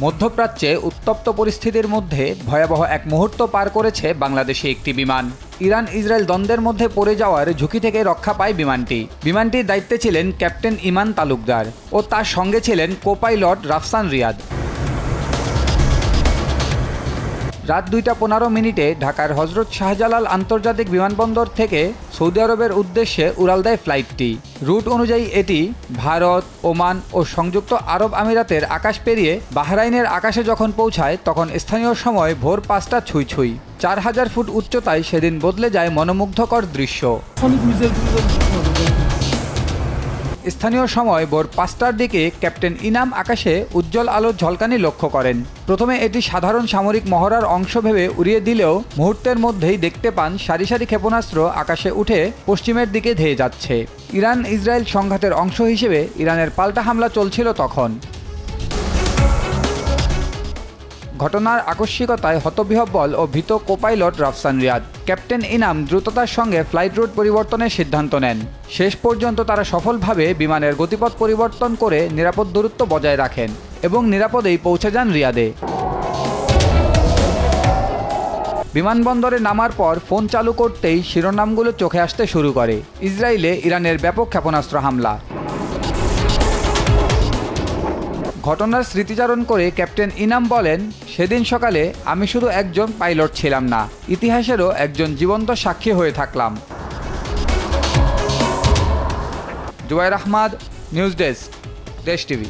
মধ্যপ্রাচ্যে উত্তপ্ত পরিস্থিতির মধ্যে ভয়াবহ এক মুহূর্ত পার করেছে বাংলাদেশি একটি বিমান। ইরান ইসরায়েল দ্বন্দ্বের মধ্যে পড়ে যাওয়ার ঝুঁকি থেকে রক্ষা পায় বিমানটির দায়িত্বে ছিলেন ক্যাপ্টেন ইমান তালুকদার ও তার সঙ্গে ছিলেন কোপাইলট রাফসান রিয়াদ। রাত 2:15 ঢাকার হজরত শাহজালাল আন্তর্জাতিক বিমানবন্দর থেকে সৌদি আরবের উদ্দেশ্যে উড়াল দেয় ফ্লাইটটি। রুট অনুযায়ী এটি ভারত, ওমান ও সংযুক্ত আরব আমিরাতের আকাশ পেরিয়ে বাহরাইনের আকাশে যখন পৌঁছায় তখন স্থানীয় সময় ভোর 5টা ছুঁই। 4000 ফুট উচ্চতায় সেদিন বদলে যায় মনোমুগ্ধকর দৃশ্য। স্থানীয় সময় ভোর 5টার দিকে ক্যাপ্টেন ইনাম আকাশে উজ্জ্বল আলোর ঝলকানি লক্ষ্য করেন। প্রথমে এটি সাধারণ সামরিক মহড়ার অংশ ভেবে উড়িয়ে দিলেও মুহূর্তের মধ্যেই দেখতে পান সারি সারি ক্ষেপণাস্ত্র আকাশে উঠে পশ্চিমের দিকে ধেয়ে যাচ্ছে। ইরান ইসরায়েল সংঘাতের অংশ হিসেবে ইরানের পাল্টা হামলা চলছিল তখন। ঘটনার আকস্মিকতায় হতবিহ্বল ও ভীত কোপাইলট রাফসান রিয়াদ। ক্যাপ্টেন ইনাম দ্রুততার সঙ্গে ফ্লাইট রুট পরিবর্তনের সিদ্ধান্ত নেন। শেষ পর্যন্ত তারা সফলভাবে বিমানের গতিপথ পরিবর্তন করে নিরাপদ দূরত্ব বজায় রাখেন এবং নিরাপদেই পৌঁছে যান রিয়াদে। বিমানবন্দরে নামার পর ফোন চালু করতেই শিরোনামগুলো চোখে আসতে শুরু করে। ইসরায়েলে ইরানের ব্যাপক ক্ষেপণাস্ত্র হামলা। ঘটনার স্মৃতিচারণ করে ক্যাপ্টেন ইনাম বলেন, সেদিন সকালে আমি শুধু একজন পাইলট ছিলাম না, ইতিহাসেরও একজন জীবন্ত সাক্ষী হয়ে থাকলাম। জুবায়ের আহমদ, নিউজ ডেস্ক, দেশ টিভি।